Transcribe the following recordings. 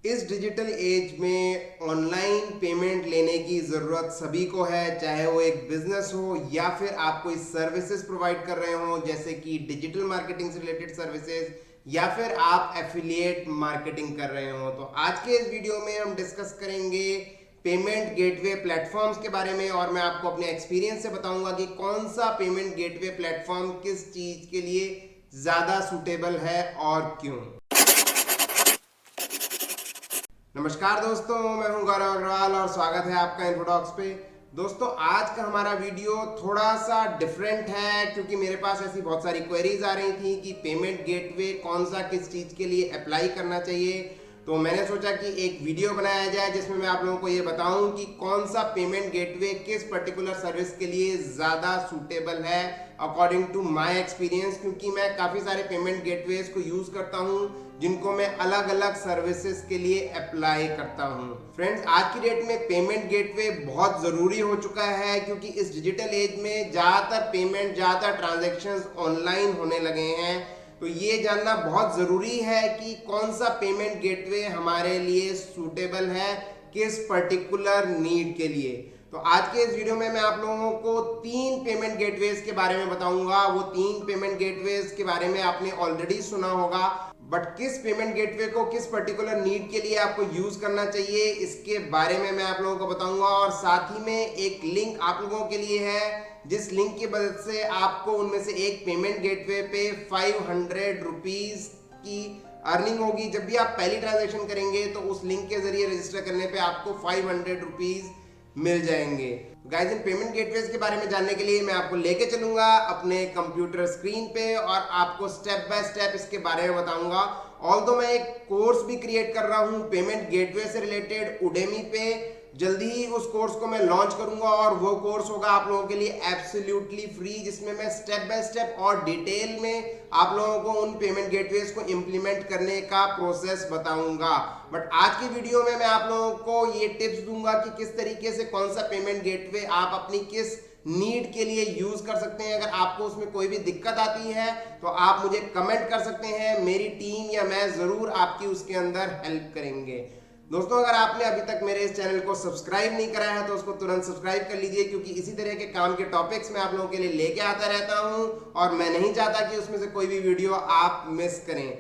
इस digital age में online payment लेने की ज़रूरत सभी को है, चाहे वो एक बिजनेस हो या फिर आप कोई सर्विसेज प्रोवाइड कर रहे हो जैसे कि डिजिटल मार्केटिंग से रिलेटेड सर्विसेज या फिर आप एफिलिएट मार्केटिंग कर रहे हो। तो आज के इस वीडियो में हम डिस्कस करेंगे पेमेंट गेटवे प्लेटफॉर्म्स के बारे में और मैं आपको अपने एक्सपीरियंस से बताऊंगा कि कौन सा पेमेंट गेटवे प्लेटफॉर्म किस चीज़ के लिए ज़्यादा सूटेबल है और क्यों। नमस्कार दोस्तों, मैं हूं गौरव अग्रवाल और स्वागत है आपका इन्फोटॉक्स पे। दोस्तों, आज का हमारा वीडियो थोड़ा सा डिफरेंट है क्योंकि मेरे पास ऐसी बहुत सारी क्वेरीज आ रही थी कि पेमेंट गेटवे कौन सा किस चीज़ के लिए अप्लाई करना चाहिए। तो मैंने सोचा कि एक वीडियो बनाया जाए जिसमें मैं आप लोगों को ये बताऊं कि कौन सा पेमेंट गेटवे किस पर्टिकुलर सर्विस के लिए ज़्यादा सूटेबल है अकॉर्डिंग टू माय एक्सपीरियंस, क्योंकि मैं काफ़ी सारे पेमेंट गेटवेज को यूज़ करता हूँ जिनको मैं अलग अलग सर्विसेज के लिए अप्लाई करता हूँ। फ्रेंड्स, आज की डेट में पेमेंट गेटवे बहुत ज़रूरी हो चुका है क्योंकि इस डिजिटल एज में ज़्यादातर ट्रांजैक्शंस ऑनलाइन होने लगे हैं। तो ये जानना बहुत ज़रूरी है कि कौन सा पेमेंट गेटवे हमारे लिए सूटेबल है किस पर्टिकुलर नीड के लिए। तो आज के इस वीडियो में मैं आप लोगों को 3 पेमेंट गेटवेज के बारे में बताऊंगा। वो 3 पेमेंट गेटवेज के बारे में आपने ऑलरेडी सुना होगा, बट किस पेमेंट गेटवे को किस पर्टिकुलर नीड के लिए आपको यूज करना चाहिए इसके बारे में मैं आप लोगों को बताऊंगा। और साथ ही में एक लिंक आप लोगों के लिए है जिस लिंक की मदद से आपको उनमें से एक पेमेंट गेटवे पे 500 रुपीज की अर्निंग होगी। जब भी आप पहली ट्रांजैक्शन करेंगे तो उस लिंक के जरिए रजिस्टर करने पे आपको 500 रुपीज मिल जाएंगे। गाइस, इन पेमेंट गेटवेज के बारे में जानने के लिए मैं आपको लेके चलूंगा अपने कंप्यूटर स्क्रीन पे और आपको स्टेप बाय स्टेप इसके बारे में बताऊंगा। ऑल्दो मैं एक कोर्स भी क्रिएट कर रहा हूं पेमेंट गेटवे से रिलेटेड उडेमी पे। जल्दी ही उस कोर्स को मैं लॉन्च करूंगा और वो कोर्स होगा आप लोगों के लिए एब्सोल्युटली फ्री, जिसमें मैं स्टेप बाय स्टेप और डिटेल में आप लोगों को उन पेमेंट गेटवेज को इंप्लीमेंट करने का प्रोसेस बताऊंगा। बट आज की वीडियो में मैं आप लोगों को ये टिप्स दूंगा कि किस तरीके से कौन सा पेमेंट गेटवे आप अपनी किस नीड के लिए यूज कर सकते हैं। अगर आपको उसमें कोई भी दिक्कत आती है तो आप मुझे कमेंट कर सकते हैं, मेरी टीम या मैं जरूर आपकी उसके अंदर हेल्प करेंगे। दोस्तों, अगर आपने अभी तक मेरे इस चैनल को सब्सक्राइब नहीं करा है तो उसको तुरंत सब्सक्राइब कर लीजिए, क्योंकि इसी तरह के काम के टॉपिक्स मैं आप लोगों के लिए लेके आता रहता हूं और मैं नहीं चाहता कि उसमें से कोई भी वीडियो आप मिस करें।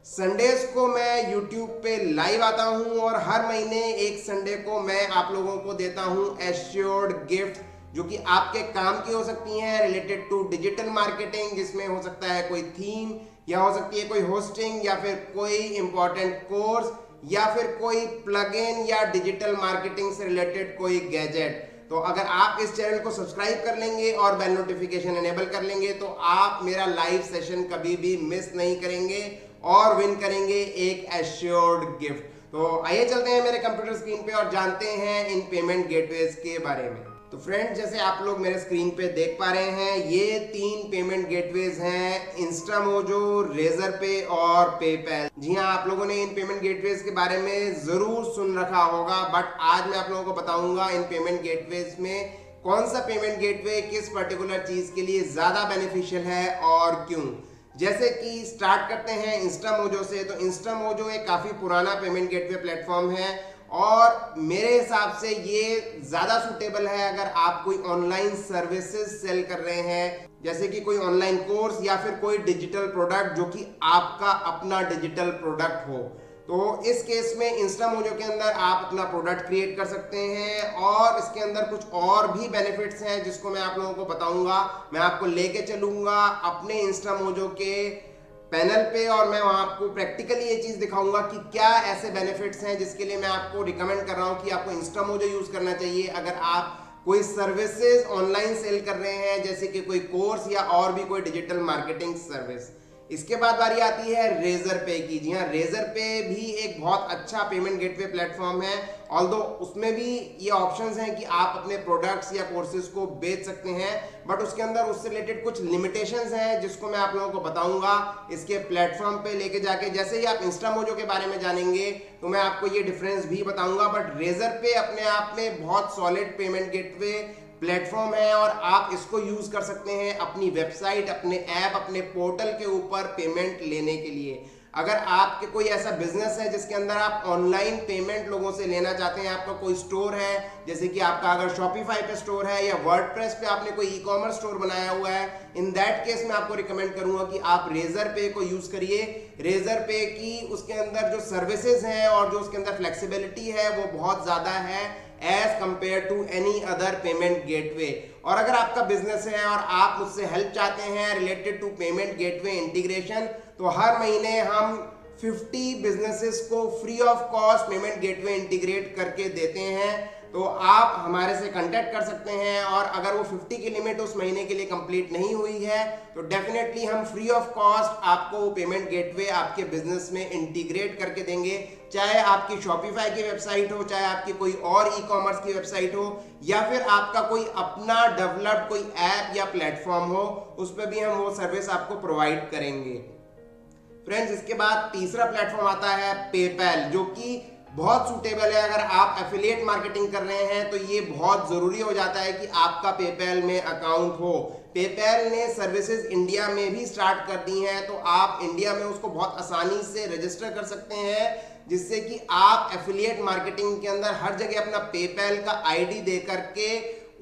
संडेज को मैं यूट्यूब पे लाइव आता हूं और हर महीने एक संडे को मैं आप लोगों को देता हूं एश्योर्ड गिफ्ट, जो कि आपके काम की हो सकती हैं रिलेटेड टू डिजिटल मार्केटिंग, जिसमें हो सकता है कोई थीम या हो सकती है कोई होस्टिंग या फिर कोई इंपॉर्टेंट कोर्स या फिर कोई प्लगइन या डिजिटल मार्केटिंग से रिलेटेड कोई गैजेट। तो अगर आप इस चैनल को सब्सक्राइब कर लेंगे और बेल नोटिफिकेशन एनेबल कर लेंगे तो आप मेरा लाइव सेशन कभी भी मिस नहीं करेंगे और विन करेंगे एक एश्योर्ड गिफ्ट। तो आइए चलते हैं मेरे कंप्यूटर स्क्रीन पे और जानते हैं इन पेमेंट गेटवेज के बारे में। तो फ्रेंड्स, जैसे आप लोग मेरे स्क्रीन पे देख पा रहे हैं, ये 3 पेमेंट गेटवेज हैं, इंस्टामोजो, रेजर पे और पेपैल। जी हाँ, आप लोगों ने इन पेमेंट गेटवेज के बारे में जरूर सुन रखा होगा, बट आज मैं आप लोगों को बताऊंगा इन पेमेंट गेटवेज में कौन सा पेमेंट गेटवे किस पर्टिकुलर चीज के लिए ज्यादा बेनिफिशियल है और क्यों। जैसे कि स्टार्ट करते हैं इंस्टामोजो से। तो इंस्टामोजो एक काफी पुराना पेमेंट गेटवे प्लेटफॉर्म है और मेरे हिसाब से ये ज़्यादा सूटेबल है अगर आप कोई ऑनलाइन सर्विसेज सेल कर रहे हैं, जैसे कि कोई ऑनलाइन कोर्स या फिर कोई डिजिटल प्रोडक्ट जो कि आपका अपना डिजिटल प्रोडक्ट हो। तो इस केस में इंस्टामोजो के अंदर आप अपना प्रोडक्ट क्रिएट कर सकते हैं और इसके अंदर कुछ और भी बेनिफिट्स हैं जिसको मैं आप लोगों को बताऊंगा। मैं आपको लेके चलूंगा अपने इंस्टामोजो के पैनल पे और मैं वहां आपको प्रैक्टिकली ये चीज दिखाऊंगा कि क्या ऐसे बेनिफिट्स हैं जिसके लिए मैं आपको रिकमेंड कर रहा हूं कि आपको इंस्टामोजो यूज करना चाहिए अगर आप कोई सर्विसेज ऑनलाइन सेल कर रहे हैं, जैसे कि कोई कोर्स या और भी कोई डिजिटल मार्केटिंग सर्विस। इसके बाद बारी आती है रेजर पे की। जी हाँ, रेजर पे भी एक बहुत अच्छा पेमेंट गेटवे प्लेटफॉर्म है। ऑल्दो उसमें भी ये ऑप्शंस हैं कि आप अपने प्रोडक्ट्स या कोर्सेज को बेच सकते हैं, बट उसके अंदर उससे रिलेटेड कुछ लिमिटेशंस हैं जिसको मैं आप लोगों को बताऊंगा इसके प्लेटफॉर्म पे लेके जाके। जैसे ही आप इंस्टामोजो के बारे में जानेंगे तो मैं आपको ये डिफरेंस भी बताऊंगा, बट रेजर पे अपने आप में बहुत सॉलिड पेमेंट गेटवे प्लेटफॉर्म है और आप इसको यूज कर सकते हैं अपनी वेबसाइट, अपने ऐप, अपने पोर्टल के ऊपर पेमेंट लेने के लिए। अगर आपके कोई ऐसा बिजनेस है जिसके अंदर आप ऑनलाइन पेमेंट लोगों से लेना चाहते हैं, आपका कोई स्टोर है, जैसे कि आपका अगर शॉपिफाई पे स्टोर है या वर्डप्रेस पे आपने कोई ई कॉमर्स स्टोर बनाया हुआ है, इन दैट केस मैं आपको रिकमेंड करूंगा कि आप रेजर पे को यूज करिए। रेजर पे की उसके अंदर जो सर्विसेज हैं और जो उसके अंदर फ्लेक्सिबिलिटी है वो बहुत ज्यादा है as compare to any other payment gateway. और अगर आपका बिजनेस है और आप मुझसे हेल्प चाहते हैं related to payment gateway integration, तो हर महीने हम 50 बिजनेसेस को free of cost payment gateway integrate करके देते हैं। तो आप हमारे से कांटेक्ट कर सकते हैं और अगर वो 50 की लिमिट उस महीने के लिए कंप्लीट नहीं हुई है तो डेफिनेटली हम फ्री ऑफ कॉस्ट आपको वो पेमेंट गेटवे आपके बिजनेस में इंटीग्रेट करके देंगे। चाहे आपकी शॉपिफाई की वेबसाइट हो, चाहे आपकी कोई और ई कॉमर्स की वेबसाइट हो, या फिर आपका कोई अपना डेवलप्ड कोई ऐप या प्लेटफॉर्म हो, उस पर भी हम वो सर्विस आपको प्रोवाइड करेंगे। फ्रेंड्स, इसके बाद तीसरा प्लेटफॉर्म आता है पेपैल, जो कि बहुत सूटेबल है। अगर आप एफिलिएट मार्केटिंग कर रहे हैं तो ये बहुत जरूरी हो जाता है कि आपका पेपैल में अकाउंट हो। पेपैल ने सर्विसेज इंडिया में भी स्टार्ट कर दी हैं, तो आप इंडिया में उसको बहुत आसानी से रजिस्टर कर सकते हैं, जिससे कि आप एफिलिएट मार्केटिंग के अंदर हर जगह अपना पेपैल का आईडी दे करके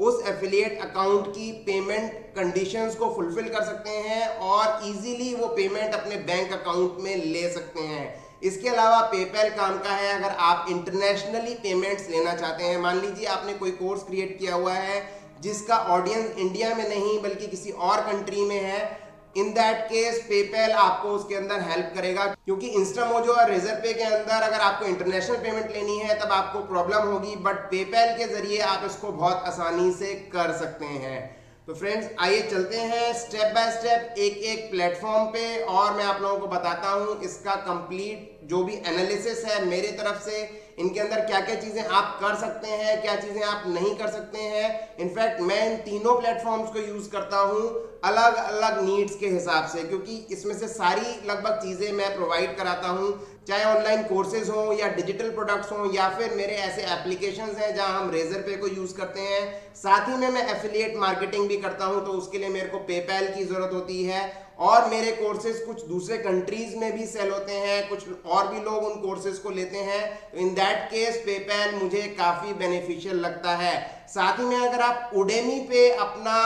उस एफिलिएट अकाउंट की पेमेंट कंडीशंस को फुलफिल कर सकते हैं और इजीली वो पेमेंट अपने बैंक अकाउंट में ले सकते हैं। इसके अलावा पेपैल काम का है अगर आप इंटरनेशनली पेमेंट्स लेना चाहते हैं। मान लीजिए आपने कोई कोर्स क्रिएट किया हुआ है जिसका ऑडियंस इंडिया में नहीं बल्कि किसी और कंट्री में है, इन दैट केस पेपैल आपको उसके अंदर हेल्प करेगा, क्योंकि इंस्टामोजो और रेजर पे के अंदर अगर आपको इंटरनेशनल पेमेंट लेनी है तब आपको प्रॉब्लम होगी, बट पेपैल के जरिए आप इसको बहुत आसानी से कर सकते हैं। तो फ्रेंड्स, आइए चलते हैं स्टेप बाय स्टेप एक एक प्लेटफॉर्म पे और मैं आप लोगों को बताता हूं इसका कंप्लीट जो भी एनालिसिस है मेरे तरफ से, इनके अंदर क्या क्या चीजें आप कर सकते हैं, क्या चीजें आप नहीं कर सकते हैं। इनफैक्ट मैं इन तीनों प्लेटफॉर्म्स को यूज करता हूं अलग अलग नीड्स के हिसाब से, क्योंकि इसमें से सारी लगभग चीजें मैं प्रोवाइड कराता हूं, चाहे ऑनलाइन कोर्सेज हो या डिजिटल प्रोडक्ट्स हो या फिर मेरे ऐसे एप्लीकेशंस हैं जहां हम रेजर पे को यूज करते हैं। साथ ही में मैं एफिलिएट मार्केटिंग भी करता हूं, तो उसके लिए मेरे को पेपैल की जरूरत होती है और मेरे कोर्सेज कुछ दूसरे कंट्रीज में भी सेल होते हैं, कुछ और भी लोग उन कोर्सेज को लेते हैं, तो इन दैट केस पेपैल मुझे काफी बेनिफिशियल लगता है। साथ ही में अगर आप उडेमी पे अपना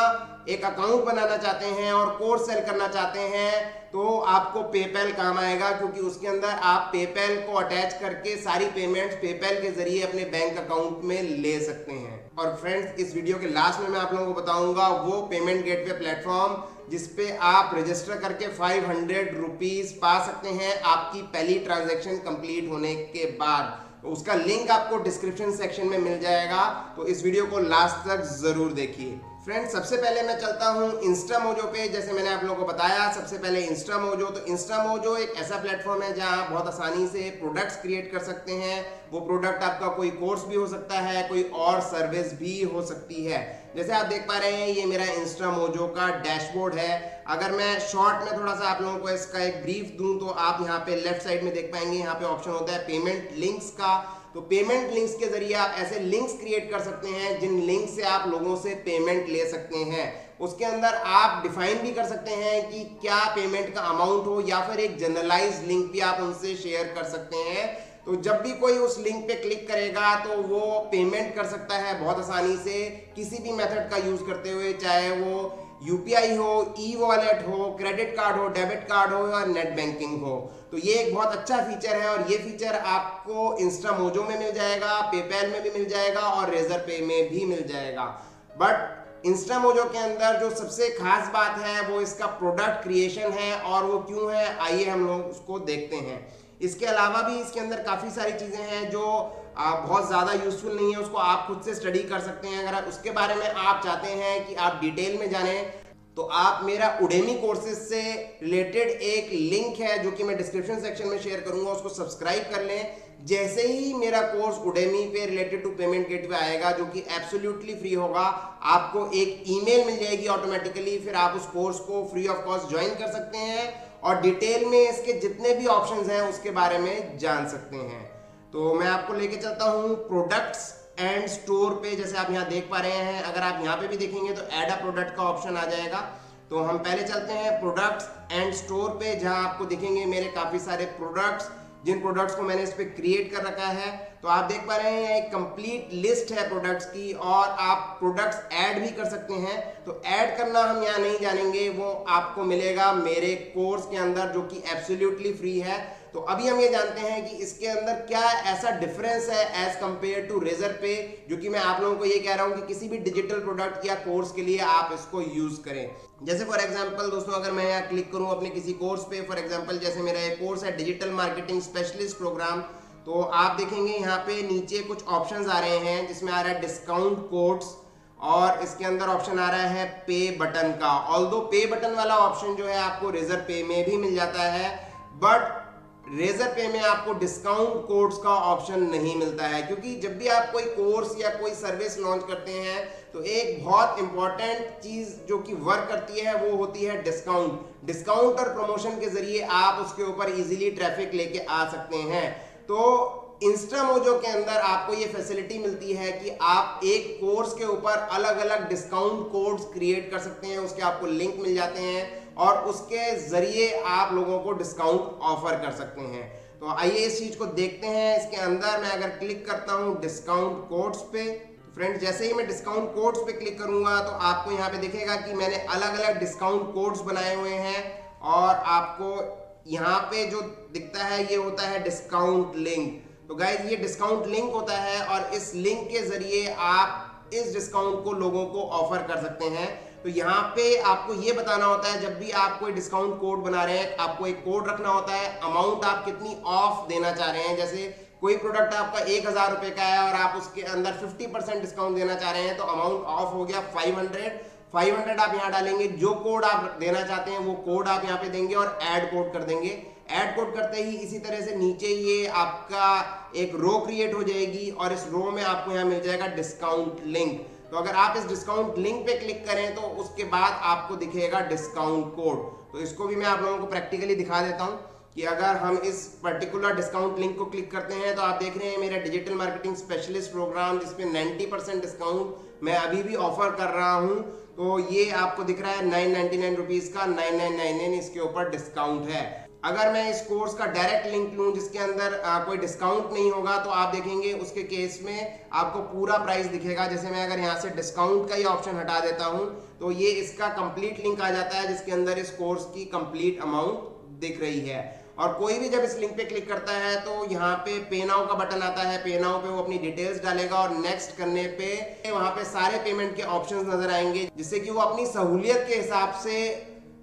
एक अकाउंट बनाना चाहते हैं और कोर्स सेल करना चाहते हैं तो आपको पेपैल काम आएगा, क्योंकि उसके अंदर आप पेपैल को अटैच करके सारी पेमेंट्स पेपैल के जरिए अपने बैंक अकाउंट में ले सकते हैं। और फ्रेंड्स, इस वीडियो के लास्ट में मैं आप लोगों को बताऊंगा वो पेमेंट गेटवे प्लेटफॉर्म जिसपे आप रजिस्टर करके 500 रुपीज पा सकते हैं आपकी पहली ट्रांजैक्शन कंप्लीट होने के बाद। तो उसका लिंक आपको डिस्क्रिप्शन सेक्शन में मिल जाएगा, तो इस वीडियो को लास्ट तक जरूर देखिए। फ्रेंड्स, सबसे पहले मैं चलता हूं इंस्टामोजो पे। जैसे मैंने आप लोगों को बताया सबसे पहले इंस्टामोजो, तो इंस्टामोजो एक ऐसा प्लेटफॉर्म है जहां आप बहुत आसानी से प्रोडक्ट्स क्रिएट कर सकते हैं। वो प्रोडक्ट आपका कोई कोर्स भी हो सकता है, कोई और सर्विस भी हो सकती है। जैसे आप देख पा रहे हैं ये मेरा इंस्टामोजो का डैशबोर्ड है। अगर मैं शॉर्ट में थोड़ा सा आप लोगों को इसका एक ब्रीफ दूं तो आप यहाँ पे लेफ्ट साइड में देख पाएंगे, यहाँ पे ऑप्शन होता है पेमेंट लिंक्स का। तो पेमेंट लिंक्स के जरिए आप ऐसे लिंक्स क्रिएट कर सकते हैं जिन लिंक से आप लोगों से पेमेंट ले सकते हैं। उसके अंदर आप डिफाइन भी कर सकते हैं कि क्या पेमेंट का अमाउंट हो, या फिर एक जनरलाइज लिंक भी आप उनसे शेयर कर सकते हैं। तो जब भी कोई उस लिंक पे क्लिक करेगा तो वो पेमेंट कर सकता है बहुत आसानी से किसी भी मेथड का यूज करते हुए, चाहे वो यूपीआई हो, ई वॉलेट हो, क्रेडिट कार्ड हो, डेबिट कार्ड हो या नेट बैंकिंग हो। तो ये एक बहुत अच्छा फीचर है और ये फीचर आपको इंस्टामोजो में मिल जाएगा, पेपैल में भी मिल जाएगा और रेजर पे में भी मिल जाएगा। बट इंस्टामोजो के अंदर जो सबसे खास बात है वो इसका प्रोडक्ट क्रिएशन है, और वो क्यों है आइए हम लोग उसको देखते हैं। इसके अलावा भी इसके अंदर काफ़ी सारी चीज़ें हैं जो बहुत ज़्यादा यूजफुल नहीं है, उसको आप खुद से स्टडी कर सकते हैं। अगर उसके बारे में आप चाहते हैं कि आप डिटेल में जानें तो आप मेरा उडेमी कोर्सेज से रिलेटेड एक लिंक है जो कि मैं डिस्क्रिप्शन सेक्शन में शेयर करूंगा, उसको सब्सक्राइब कर लें। जैसे ही मेरा कोर्स उडेमी पे रिलेटेड टू पेमेंट गेटवे आएगा जो कि एब्सोल्युटली फ्री होगा, आपको एक ईमेल मिल जाएगी ऑटोमेटिकली, फिर आप उस कोर्स को फ्री ऑफ कॉस्ट ज्वाइन कर सकते हैं और डिटेल में इसके जितने भी ऑप्शंस हैं उसके बारे में जान सकते हैं। तो मैं आपको लेके चलता हूँ प्रोडक्ट्स एंड स्टोर पे। जैसे आप यहाँ देख पा रहे हैं, अगर आप यहाँ पे भी देखेंगे तो ऐड अ प्रोडक्ट का ऑप्शन आ जाएगा। तो हम पहले चलते हैं प्रोडक्ट्स एंड स्टोर पे, जहां आपको दिखेंगे मेरे काफी सारे प्रोडक्ट्स, जिन प्रोडक्ट्स को मैंने इस पे क्रिएट कर रखा है। तो आप देख पा रहे हैं एक कंप्लीट लिस्ट है प्रोडक्ट्स की, और आप प्रोडक्ट्स ऐड भी कर सकते हैं। तो ऐड करना हम यहाँ नहीं जानेंगे, वो आपको मिलेगा मेरे कोर्स के अंदर, जो कि एब्सोल्युटली फ्री है। तो अभी हम ये जानते हैं कि इसके अंदर क्या ऐसा डिफरेंस है एज कंपेयर टू रेजर पे, जो कि मैं आप लोगों को ये कह रहा हूं कि किसी भी डिजिटल प्रोडक्ट या कोर्स के लिए आप इसको यूज करें। जैसे फॉर एग्जांपल दोस्तों, अगर मैं यहाँ क्लिक करूं अपने किसी कोर्स पे, फॉर एग्जांपल जैसे मेरा एक कोर्स है डिजिटल मार्केटिंग स्पेशलिस्ट प्रोग्राम, तो आप देखेंगे यहाँ पे नीचे कुछ ऑप्शंस आ रहे हैं, जिसमें आ रहा है डिस्काउंट कोड्स, और इसके अंदर ऑप्शन आ रहा है पे बटन का। ऑल्दो पे बटन वाला ऑप्शन जो है आपको रेजर पे में भी मिल जाता है, बट रेजर पे में आपको डिस्काउंट कोड्स का ऑप्शन नहीं मिलता है, क्योंकि जब भी आप कोई कोर्स या कोई सर्विस लॉन्च करते हैं तो एक बहुत इंपॉर्टेंट चीज जो कि वर्क करती है वो होती है डिस्काउंट और प्रमोशन के जरिए आप उसके ऊपर इजीली ट्रैफिक लेके आ सकते हैं। तो इंस्टामोजो के अंदर आपको ये फैसिलिटी मिलती है कि आप एक कोर्स के ऊपर अलग अलग डिस्काउंट कोड्स क्रिएट कर सकते हैं, उसके आपको लिंक मिल जाते हैं और उसके जरिए आप लोगों को डिस्काउंट ऑफर कर सकते हैं। तो आइए इस चीज को देखते हैं। इसके अंदर मैं अगर क्लिक करता हूं डिस्काउंट कोड्स पे, फ्रेंड्स जैसे ही मैं डिस्काउंट कोड्स पे क्लिक करूंगा तो आपको यहाँ पे दिखेगा कि मैंने अलग अलग डिस्काउंट कोड्स बनाए हुए हैं, और आपको यहाँ पे जो दिखता है ये होता है डिस्काउंट लिंक। तो गाइज ये डिस्काउंट लिंक होता है, और इस लिंक के जरिए आप इस डिस्काउंट को लोगों को ऑफर कर सकते हैं। तो यहाँ पे आपको ये बताना होता है, जब भी आप कोई डिस्काउंट कोड बना रहे हैं आपको एक कोड रखना होता है, अमाउंट आप कितनी ऑफ देना चाह रहे हैं। जैसे कोई प्रोडक्ट आपका 1000 रुपए का है और आप उसके अंदर 50% डिस्काउंट देना चाह रहे हैं, तो अमाउंट ऑफ हो गया 500 आप यहाँ डालेंगे, जो कोड आप देना चाहते हैं वो कोड आप यहाँ पे देंगे और ऐड कोड कर देंगे। ऐड कोड करते ही इसी तरह से नीचे ये आपका एक रो क्रिएट हो जाएगी, और इस रो में आपको यहाँ मिल जाएगा डिस्काउंट लिंक। तो अगर आप इस डिस्काउंट लिंक पे क्लिक करें तो उसके बाद आपको दिखेगा डिस्काउंट कोड। तो इसको भी मैं आप लोगों को प्रैक्टिकली दिखा देता हूं कि अगर हम इस पर्टिकुलर डिस्काउंट लिंक को क्लिक करते हैं तो आप देख रहे हैं मेरा डिजिटल मार्केटिंग स्पेशलिस्ट प्रोग्राम, जिसपे 90% डिस्काउंट मैं अभी भी ऑफर कर रहा हूं। तो ये आपको दिख रहा है 999 रुपीज का 9999 इसके ऊपर डिस्काउंट है। अगर मैं इस कोर्स का डायरेक्ट लिंक लूं जिसके अंदर कोई डिस्काउंट नहीं होगा, तो आप देखेंगे उसके केस में आपको पूरा प्राइस दिखेगा। जैसे मैं अगर यहाँ से डिस्काउंट का ये ऑप्शन हटा देता हूं तो ये इसका कंप्लीट लिंक आ जाता है, जिसके अंदर इस कोर्स की कंप्लीट अमाउंट दिख रही है। और कोई भी जब इस लिंक पे क्लिक करता है तो यहाँ पे पे नाउ का बटन आता है, पे नाउ पे वो अपनी डिटेल्स डालेगा, और नेक्स्ट करने पे वहां पे सारे पेमेंट के ऑप्शंस नजर आएंगे, जिससे कि वो अपनी सहूलियत के हिसाब से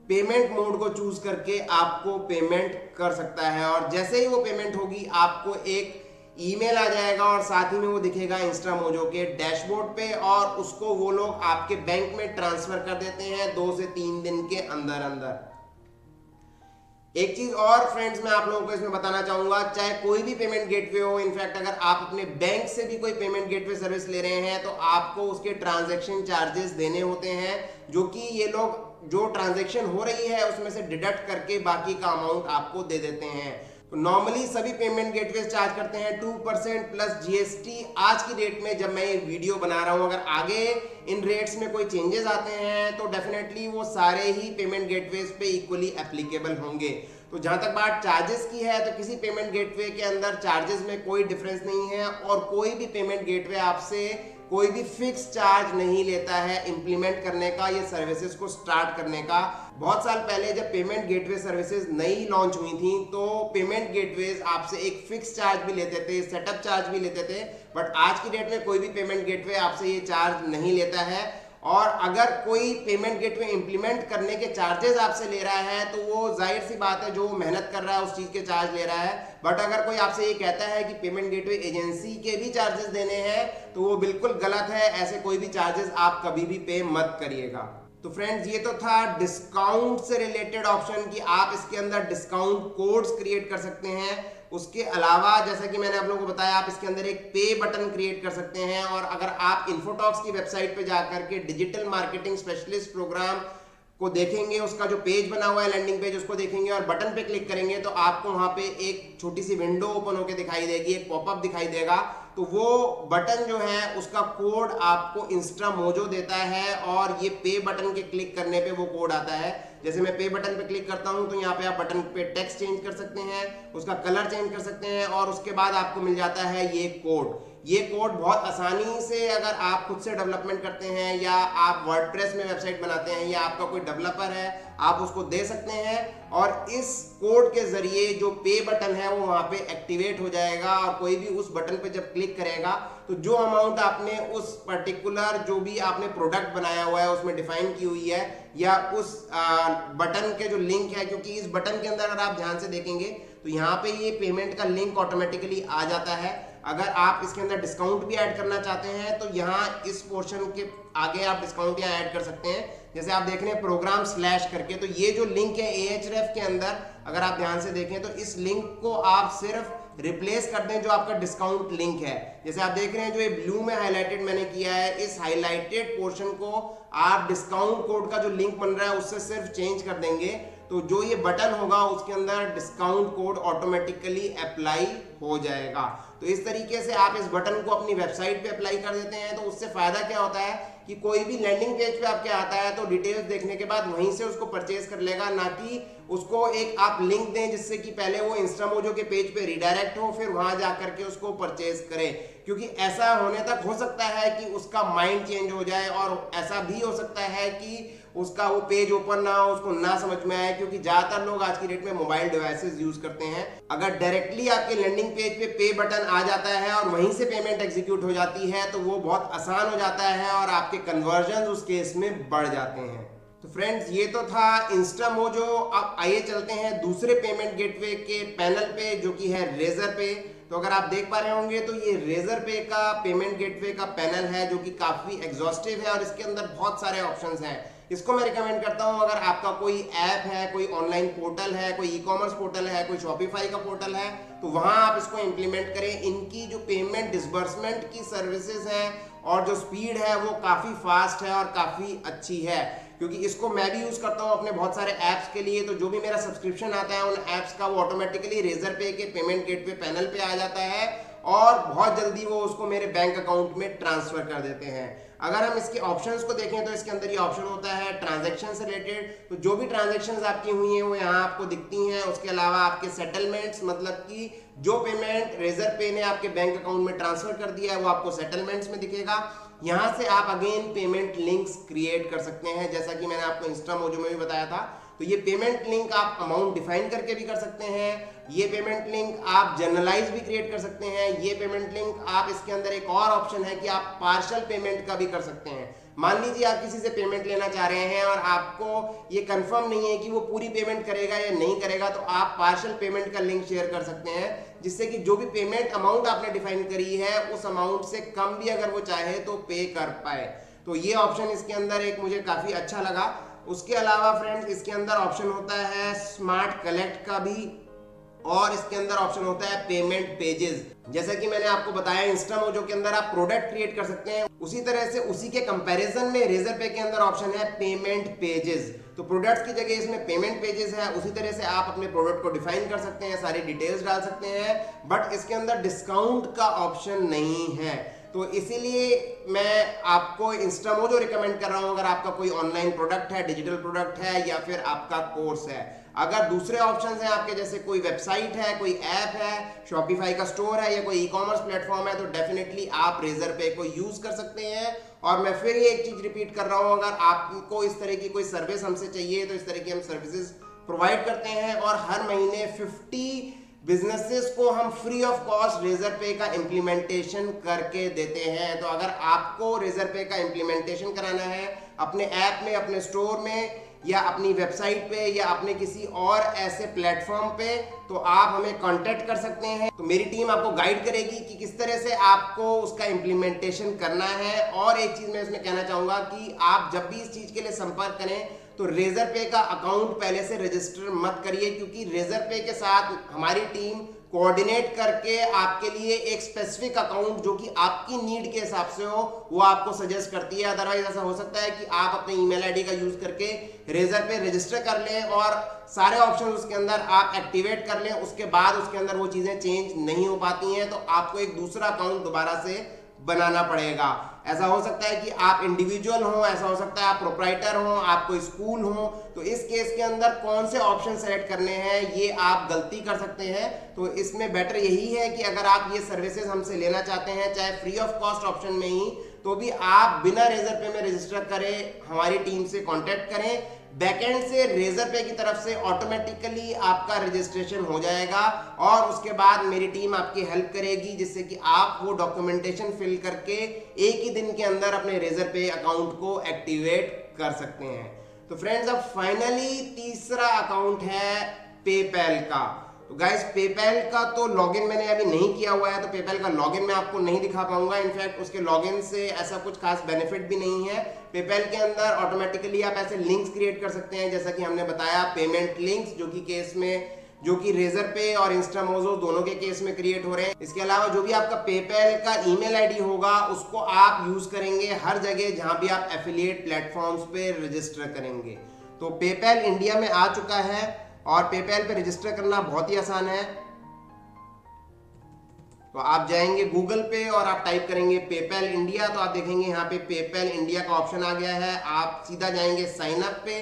पेमेंट मोड को चूज करके आपको पेमेंट कर सकता है। और जैसे ही वो पेमेंट होगी आपको एक ईमेल आ जाएगा, और साथ ही में वो दिखेगा इंस्टामोजो के डैशबोर्ड पे, और उसको वो लोग आपके बैंक में ट्रांसफर कर देते हैं 2 से 3 दिन के अंदर अंदर। एक चीज और फ्रेंड्स मैं आप लोगों को इसमें बताना चाहूंगा, चाहे कोई भी पेमेंट गेटवे हो, इनफैक्ट अगर आप अपने बैंक से भी कोई पेमेंट गेटवे सर्विस ले रहे हैं तो आपको उसके ट्रांजैक्शन चार्जेस देने होते हैं, जो कि ये लोग जो ट्रांजैक्शन हो रही है उसमें से डिडक्ट करके बाकी का अमाउंट आपको दे देते हैं। तो नॉर्मली सभी पेमेंट गेटवे चार्ज करते हैं 2% प्लस जीएसटी। आज की डेट में जब मैं ये वीडियो बना रहा हूं, अगर आगे इन रेट्स में कोई चेंजेस आते हैं तो डेफिनेटली वो सारे ही पेमेंट गेटवेज पे इक्वली एप्लीकेबल होंगे। तो जहां तक बात चार्जेस की है, तो किसी पेमेंट गेटवे के अंदर चार्जेस में कोई डिफरेंस नहीं है, और कोई भी पेमेंट गेटवे आपसे कोई भी फिक्स चार्ज नहीं लेता है इंप्लीमेंट करने का, ये सर्विसेज को स्टार्ट करने का। बहुत साल पहले जब पेमेंट गेटवे सर्विसेज नई लॉन्च हुई थी तो पेमेंट गेटवेज आपसे एक फिक्स चार्ज भी लेते थे, सेटअप चार्ज भी लेते थे, बट आज की डेट में कोई भी पेमेंट गेटवे आपसे ये चार्ज नहीं लेता है। और अगर कोई पेमेंट गेटवे इंप्लीमेंट करने के चार्जेस आपसे ले रहा है तो वो जाहिर सी बात है जो मेहनत कर रहा है उस चीज के चार्ज ले रहा है। बट अगर कोई आपसे ये कहता है कि पेमेंट गेटवे एजेंसी के भी चार्जेस देने हैं तो वो बिल्कुल गलत है। ऐसे कोई भी चार्जेस आप कभी भी पे मत करिएगा। तो फ्रेंड्स ये तो था डिस्काउंट से रिलेटेड ऑप्शन कि आप इसके अंदर डिस्काउंट कोड्स क्रिएट कर सकते हैं। उसके अलावा जैसा कि मैंने आप लोगों को बताया, आप इसके अंदर एक पे बटन क्रिएट कर सकते हैं। और अगर आप इन्फोटॉक्स की वेबसाइट पे जाकर के डिजिटल मार्केटिंग स्पेशलिस्ट प्रोग्राम को देखेंगे, उसका जो पेज बना हुआ है लैंडिंग पेज, उसको देखेंगे और बटन पे क्लिक करेंगे तो आपको वहां पे एक छोटी सी विंडो ओपन होकर दिखाई देगी, एक पॉपअप दिखाई देगा तो वो बटन जो है उसका कोड आपको इंस्टा मोजो देता है और ये पे बटन के क्लिक करने पे वो कोड आता है। जैसे मैं पे बटन पे क्लिक करता हूं तो यहाँ पे आप बटन पे टेक्स्ट चेंज कर सकते हैं, उसका कलर चेंज कर सकते हैं और उसके बाद आपको मिल जाता है ये कोड। ये कोड बहुत आसानी से अगर आप खुद से डेवलपमेंट करते हैं या आप वर्डप्रेस में वेबसाइट बनाते हैं या आपका कोई डेवलपर है, आप उसको दे सकते हैं और इस कोड के जरिए जो पे बटन है वो वहां पे एक्टिवेट हो जाएगा और कोई भी उस बटन पे जब क्लिक करेगा तो जो अमाउंट आपने उस पर्टिकुलर जो भी आपने प्रोडक्ट बनाया हुआ है उसमें डिफाइन की हुई है या उस बटन के जो लिंक है, क्योंकि इस बटन के अंदर अगर आप ध्यान से देखेंगे तो यहाँ पे ये पेमेंट का लिंक ऑटोमेटिकली आ जाता है। अगर आप इसके अंदर डिस्काउंट भी ऐड करना चाहते हैं तो यहाँ इस पोर्शन के आगे आप डिस्काउंट यहाँ ऐड कर सकते हैं। जैसे आप देख रहे हैं प्रोग्राम स्लैश करके, तो ये जो लिंक है Ahref के अंदर अगर आप ध्यान से देखें तो इस लिंक को आप सिर्फ रिप्लेस कर दें जो आपका डिस्काउंट लिंक है। जैसे आप देख रहे हैं जो ये ब्लू में हाईलाइटेड मैंने किया है, इस हाईलाइटेड पोर्शन को आप डिस्काउंट कोड का जो लिंक बन रहा है उससे सिर्फ चेंज कर देंगे तो जो ये बटन होगा उसके अंदर डिस्काउंट कोड ऑटोमेटिकली अप्लाई हो जाएगा। तो इस तरीके से आप इस बटन को अपनी वेबसाइट पे अप्लाई कर देते हैं तो उससे फायदा क्या होता है कि कोई भी लैंडिंग पेज पे आपके आता है तो डिटेल्स देखने के बाद वहीं से उसको परचेज कर लेगा, ना कि उसको एक आप लिंक दें जिससे कि पहले वो इंस्टामोजो के पेज पे रिडायरेक्ट हो फिर वहां जा करके उसको परचेज करे। क्योंकि ऐसा होने तक हो सकता है कि उसका माइंड चेंज हो जाए और ऐसा भी हो सकता है कि उसका वो पेज ओपन ना हो, उसको ना समझ में आए, क्योंकि ज्यादातर लोग आज की डेट में मोबाइल डिवाइसेस यूज करते हैं। अगर डायरेक्टली आपके लैंडिंग पेज पे बटन आ जाता है और वहीं से पेमेंट एग्जीक्यूट हो जाती है तो वो बहुत आसान हो जाता है और आपके कन्वर्जन उस केस में बढ़ जाते हैं। तो फ्रेंड्स ये तो था इंस्टामोजो। अब आइए चलते हैं दूसरे पेमेंट गेटवे के पैनल पे जो कि है रेजर पे। तो अगर आप देख पा रहे होंगे तो ये रेजर पे का पेमेंट गेटवे का पैनल है जो कि काफी एग्जॉस्टिव है और इसके अंदर बहुत सारे ऑप्शंस हैं। इसको मैं रिकमेंड करता हूं अगर आपका कोई ऐप है, कोई ऑनलाइन पोर्टल है, कोई ई कॉमर्स पोर्टल है, कोई शॉपिफाई का पोर्टल है तो वहां आप इसको इंप्लीमेंट करें। इनकी जो पेमेंट डिसबर्समेंट की सर्विसेज है और जो स्पीड है वो काफी फास्ट है और काफी अच्छी है, क्योंकि इसको मैं भी यूज करता हूं अपने बहुत सारे ऐप्स के लिए। तो जो भी मेरा सब्सक्रिप्शन आता है उन ऐप्स का वो ऑटोमेटिकली रेजर पे के पेमेंट गेटवे पैनल पे आ जाता है और बहुत जल्दी वो उसको मेरे बैंक अकाउंट में ट्रांसफर कर देते हैं। अगर हम इसके ऑप्शंस को देखें तो इसके अंदर ये ऑप्शन होता है ट्रांजैक्शन से रिलेटेड, तो जो भी ट्रांजैक्शंस आपकी हुई हैं वो यहाँ आपको दिखती हैं। उसके अलावा आपके सेटलमेंट्स, मतलब कि जो पेमेंट रेजर पे ने आपके बैंक अकाउंट में ट्रांसफर कर दिया है वो आपको सेटलमेंट्स में दिखेगा। यहाँ से आप अगेन पेमेंट लिंक्स क्रिएट कर सकते हैं, जैसा कि मैंने आपको इंस्टामोजो में भी बताया था। तो ये पेमेंट लिंक आप अमाउंट डिफाइन करके भी कर सकते हैं, ये पेमेंट लिंक आप जनरलाइज भी क्रिएट कर सकते हैं, ये पेमेंट लिंक आप इसके अंदर एक और ऑप्शन है कि आप पार्शियल पेमेंट का भी कर सकते हैं। मान लीजिए आप किसी से पेमेंट लेना चाह रहे हैं और आपको ये कंफर्म नहीं है कि वो पूरी पेमेंट करेगा या नहीं करेगा, तो आप पार्शियल पेमेंट का लिंक शेयर कर सकते हैं जिससे कि जो भी पेमेंट अमाउंट आपने डिफाइन करी है उस अमाउंट से कम भी अगर वो चाहे तो पे कर पाए। तो ये ऑप्शन इसके अंदर एक मुझे काफी अच्छा लगा। उसके अलावा फ्रेंड्स इसके अंदर ऑप्शन होता है स्मार्ट कलेक्ट का भी और इसके अंदर ऑप्शन होता है पेमेंट पेजेस। जैसा कि मैंने आपको बताया इंस्टामोजो के अंदर आप प्रोडक्ट क्रिएट कर सकते हैं, उसी तरह से उसी के कंपैरिजन में रेजर पे के अंदर ऑप्शन है पेमेंट पेजेस। तो प्रोडक्ट्स की जगह इसमें पेमेंट पेजेस है, उसी तरह से आप अपने प्रोडक्ट को डिफाइन कर सकते हैं, सारी डिटेल्स डाल सकते हैं, बट इसके अंदर डिस्काउंट का ऑप्शन नहीं है। तो इसीलिए मैं आपको इंस्टामोजो रिकमेंड कर रहा हूं अगर आपका कोई ऑनलाइन प्रोडक्ट है, डिजिटल प्रोडक्ट है या फिर आपका कोर्स है। अगर दूसरे ऑप्शंस हैं आपके, जैसे कोई वेबसाइट है, कोई ऐप है, शॉपिफाई का स्टोर है या कोई ई कॉमर्स प्लेटफॉर्म है, तो डेफिनेटली आप रेजर पे को यूज कर सकते हैं। और मैं फिर ये एक चीज रिपीट कर रहा हूं, अगर आपको इस तरह की कोई सर्विस हमसे चाहिए तो इस तरह की हम सर्विसेज प्रोवाइड करते हैं और हर महीने 50 बिजनेसेस को हम फ्री ऑफ कॉस्ट रेजर पे का इंप्लीमेंटेशन करके देते हैं। तो अगर आपको रेजर पे का इंप्लीमेंटेशन कराना है अपने ऐप में, अपने स्टोर में या अपनी वेबसाइट पे या अपने किसी और ऐसे प्लेटफॉर्म पे, तो आप हमें कांटेक्ट कर सकते हैं। तो मेरी टीम आपको गाइड करेगी कि किस तरह से आपको उसका इंप्लीमेंटेशन करना है। और एक चीज मैं इसमें कहना चाहूंगा कि आप जब भी इस चीज के लिए संपर्क करें तो रेजर पे का अकाउंट पहले से रजिस्टर मत करिए, क्योंकि रेजर पे के साथ हमारी टीम कोऑर्डिनेट करके आपके लिए एक स्पेसिफिक अकाउंट जो कि आपकी नीड के हिसाब से हो वो आपको सजेस्ट करती है। अदरवाइज ऐसा हो सकता है कि आप अपने ईमेल आईडी का यूज करके रेजर पे रजिस्टर कर लें और सारे ऑप्शन उसके अंदर आप एक्टिवेट कर लें, उसके बाद उसके अंदर वो चीजें चेंज नहीं हो पाती हैं, तो आपको एक दूसरा अकाउंट दोबारा से बनाना पड़ेगा। ऐसा हो सकता है कि आप इंडिविजुअल हो, ऐसा हो सकता है आप प्रोप्राइटर हो, आप कोई स्कूल हो, तो इस केस के अंदर कौन से ऑप्शन सेलेक्ट करने हैं ये आप गलती कर सकते हैं। तो इसमें बेटर यही है कि अगर आप ये सर्विसेज हमसे लेना चाहते हैं चाहे फ्री ऑफ कॉस्ट ऑप्शन में ही, तो भी आप बिना रेजर पे में रजिस्टर करें, हमारी टीम से कांटेक्ट करें। बैकएंड से रेजर पे की तरफ से ऑटोमेटिकली आपका रजिस्ट्रेशन हो जाएगा और उसके बाद मेरी टीम आपकी हेल्प करेगी जिससे कि आप वो डॉक्यूमेंटेशन फिल करके एक ही दिन के अंदर अपने रेजर पे अकाउंट को एक्टिवेट कर सकते हैं। तो फ्रेंड्स, अब फाइनली तीसरा अकाउंट है पेपैल का। तो गाइस, पेपैल का तो लॉगिन मैंने अभी नहीं किया हुआ है, तो पेपैल का लॉगिन मैं आपको नहीं दिखा पाऊंगा। इनफैक्ट उसके लॉगिन से ऐसा कुछ खास बेनिफिट भी नहीं है। पेपैल के अंदर ऑटोमेटिकली आप ऐसे लिंक्स क्रिएट कर सकते हैं जैसा कि हमने बताया, पेमेंट लिंक्स, जो कि रेजर पे और इंस्टामोजो दोनों के केस में क्रिएट हो रहे हैं। इसके अलावा जो भी आपका पेपैल का ईमेल आईडी होगा उसको आप यूज करेंगे हर जगह जहां भी आप एफिलिएट प्लेटफॉर्म्स पे रजिस्टर करेंगे। तो पेपैल इंडिया में आ चुका है और पेपैल पे रजिस्टर करना बहुत ही आसान है। तो आप जाएंगे गूगल पे और आप टाइप करेंगे पेपैल इंडिया, तो आप देखेंगे यहाँ पे पेपैल इंडिया का ऑप्शन आ गया है। आप सीधा जाएंगे साइन अप पे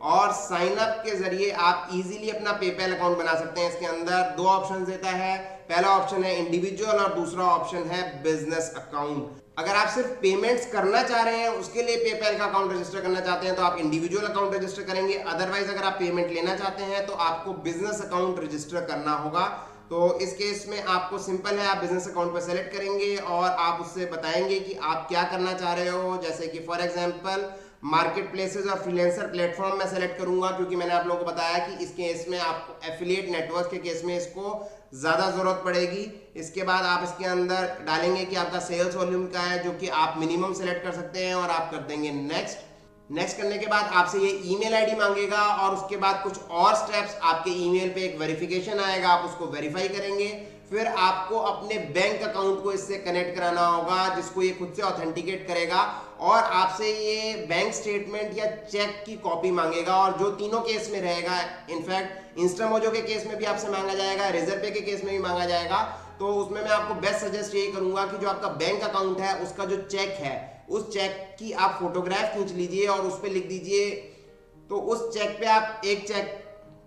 और साइन अप के जरिए आप इजीली अपना पेपैल अकाउंट बना सकते हैं। इसके अंदर दो ऑप्शन देता है, पहला ऑप्शन है इंडिविजुअल और दूसरा ऑप्शन है बिजनेस अकाउंट। अगर आप सिर्फ पेमेंट्स करना चाह रहे हैं उसके लिए पेपैल का अकाउंट रजिस्टर करना चाहते हैं तो आप इंडिविजुअल अकाउंट रजिस्टर करेंगे। अदरवाइज अगर आप पेमेंट लेना चाहते हैं तो आपको बिजनेस अकाउंट रजिस्टर करना होगा। तो इस केस में आपको सिंपल है, आप बिजनेस अकाउंट पर सेलेक्ट करेंगे और आप उससे बताएंगे कि आप क्या करना चाह रहे हो। जैसे कि फॉर एग्जांपल मार्केट प्लेसेस और फ्रीलांसर प्लेटफॉर्म में सेलेक्ट करूंगा क्योंकि मैंने आप लोगों को बताया कि इस केस में आपको एफिलिएट नेटवर्क के केस में इसको ज्यादा जरूरत पड़ेगी। इसके बाद आप इसके अंदर डालेंगे कि आपका सेल्स वॉल्यूम क्या है, जो कि आप मिनिमम सेलेक्ट कर सकते हैं और आप कर देंगे नेक्स्ट करने के बाद आपसे ये ईमेल आईडी मांगेगा और उसके बाद कुछ और स्टेप्स, आपके ईमेल पे एक वेरिफिकेशन आएगा, आप उसको वेरीफाई करेंगे। फिर आपको अपने बैंक अकाउंट को इससे कनेक्ट कराना होगा जिसको ये खुद से ऑथेंटिकेट करेगा और आपसे ये बैंक स्टेटमेंट या चेक की कॉपी मांगेगा और जो तीनों केस में रहेगा, इनफैक्ट इंस्टामोजो के केस में भी आपसे मांगा जाएगा, रेजर पे के केस में भी मांगा जाएगा। तो उसमें मैं आपको बेस्ट सजेस्ट यही करूंगा कि जो आपका बैंक अकाउंट है उसका जो चेक है उस चेक की आप फोटोग्राफ खींच लीजिए और उस पर लिख दीजिए। तो उस चेक पे आप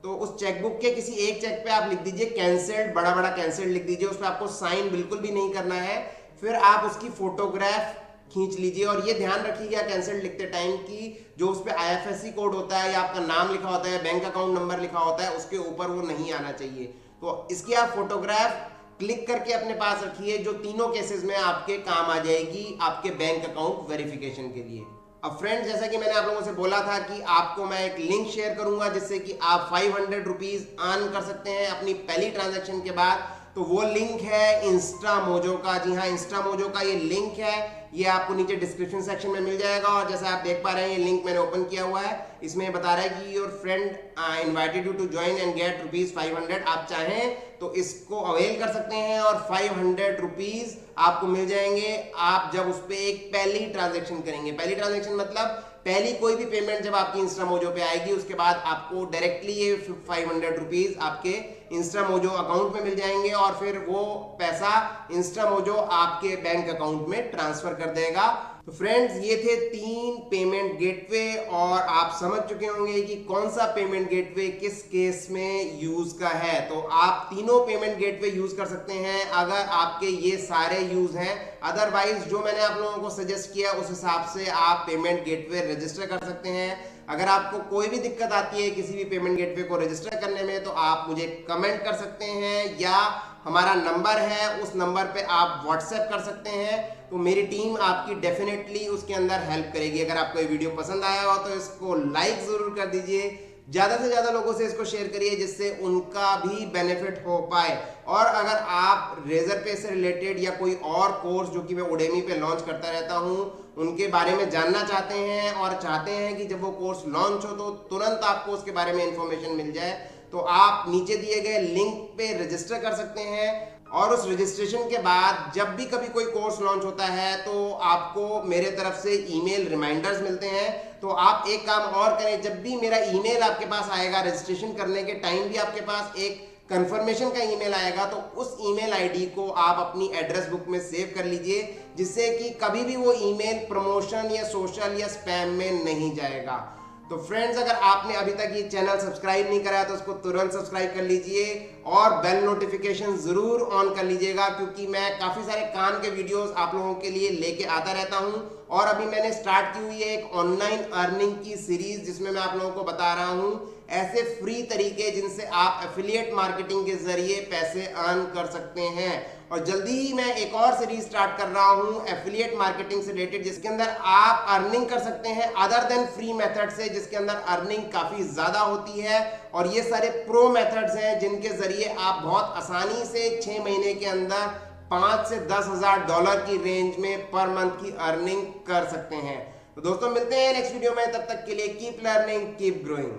उस चेकबुक के किसी एक चेक पे आप लिख दीजिए कैंसल्ड, बड़ा बड़ा कैंसल्ड लिख दीजिए, उस पर आपको साइन बिल्कुल भी नहीं करना है। फिर आप उसकी फोटोग्राफ खींच लीजिए और ये ध्यान रखिएगा कैंसल्ड लिखते टाइम की जो उस पर आईएफएससी कोड होता है या आपका नाम लिखा होता है, बैंक अकाउंट नंबर लिखा होता है, उसके ऊपर वो नहीं आना चाहिए। तो इसकी आप फोटोग्राफ क्लिक करके अपने पास रखिए जो तीनों केसेस में आपके काम आ जाएगी आपके बैंक अकाउंट वेरिफिकेशन के लिए। अब फ्रेंड्स, जैसा कि मैंने आप लोगों से बोला था कि आपको मैं एक लिंक शेयर करूंगा जिससे कि आप 500 रुपीज अर्न कर सकते हैं अपनी पहली ट्रांजैक्शन के बाद। तो वो लिंक है इंस्टामोजो का। जी हाँ, इंस्टामोजो का ये लिंक है, ये आपको नीचे डिस्क्रिप्शन सेक्शन में मिल जाएगा और जैसा आप देख पा रहे हैं ये लिंक मैंने ओपन किया हुआ है। इसमें बता रहा है कि your friend invited you to join and get rupees 500। आप चाहें तो इसको अवेल कर सकते हैं और 500 रुपीज आपको मिल जाएंगे आप जब उस पर एक पहली ट्रांजेक्शन करेंगे। पहली ट्रांजेक्शन मतलब पहली कोई भी पेमेंट जब आपकी इंस्टामोजो पे आएगी उसके बाद आपको डायरेक्टली ये 500 रुपीज आपके इंस्टामोजो अकाउंट में मिल जाएंगे और फिर वो पैसा इंस्टामोजो आपके बैंक अकाउंट में ट्रांसफर कर देगा। तो फ्रेंड्स, ये थे 3 पेमेंट गेटवे और आप समझ चुके होंगे कि कौन सा पेमेंट गेटवे किस केस में यूज का है। तो आप तीनों पेमेंट गेटवे यूज कर सकते हैं अगर आपके ये सारे यूज हैं। अदरवाइज जो मैंने आप लोगों को सजेस्ट किया उस हिसाब से आप पेमेंट गेटवे रजिस्टर कर सकते हैं। अगर आपको कोई भी दिक्कत आती है किसी भी पेमेंट गेटवे को रजिस्टर करने में तो आप मुझे कमेंट कर सकते हैं या हमारा नंबर है उस नंबर पे आप व्हाट्सएप कर सकते हैं। तो मेरी टीम आपकी डेफिनेटली उसके अंदर हेल्प करेगी। अगर आपको ये वीडियो पसंद आया हो तो इसको लाइक जरूर कर दीजिए, ज्यादा से ज्यादा लोगों से इसको शेयर करिए जिससे उनका भी बेनिफिट हो पाए। और अगर आप रेजर पे से रिलेटेड या कोई और कोर्स जो कि मैं उडेमी पे लॉन्च करता रहता हूं उनके बारे में जानना चाहते हैं और चाहते हैं कि जब वो कोर्स लॉन्च हो तो तुरंत आपको उसके बारे में इंफॉर्मेशन मिल जाए तो आप नीचे दिए गए लिंक पे रजिस्टर कर सकते हैं और उस रजिस्ट्रेशन के बाद जब भी कभी कोई कोर्स लॉन्च होता है तो आपको मेरे तरफ से ईमेल रिमाइंडर्स मिलते हैं। तो आप एक काम और करें, जब भी मेरा ईमेल आपके पास आएगा रजिस्ट्रेशन करने के टाइम भी आपके पास एक कंफर्मेशन का ईमेल आएगा, तो उस ईमेल आईडी को आप अपनी एड्रेस बुक में सेव कर लीजिए, जिससे कि कभी भी वो ईमेल प्रमोशन या सोशल या स्पैम में नहीं जाएगा। तो फ्रेंड्स, अगर आपने अभी तक ये चैनल सब्सक्राइब नहीं करा है तो उसको तुरंत सब्सक्राइब कर लीजिए और बेल नोटिफिकेशन जरूर ऑन कर लीजिएगा, क्योंकि मैं काफी सारे काम के वीडियोस आप लोगों के लिए लेके आता रहता हूं। और अभी मैंने स्टार्ट की हुई है एक ऑनलाइन अर्निंग की सीरीज, जिसमें मैं आप लोगों को बता रहा हूं ऐसे फ्री तरीके जिनसे आप एफिलिएट मार्केटिंग के जरिए पैसे अर्न कर सकते हैं। और जल्दी ही मैं एक और सीरीज स्टार्ट कर रहा हूं एफिलिएट मार्केटिंग से रिलेटेड, जिसके अंदर आप अर्निंग कर सकते हैं अदर देन फ्री मेथड से, जिसके अंदर अर्निंग काफी ज्यादा होती है। और ये सारे प्रो मेथड्स हैं जिनके जरिए आप बहुत आसानी से 6 महीने के अंदर 5 से 10 हजार डॉलर की रेंज में पर मंथ की अर्निंग कर सकते हैं। तो दोस्तों, मिलते हैं नेक्स्ट वीडियो में, तब तक के लिए कीप लर्निंग कीप ग्रोइंग।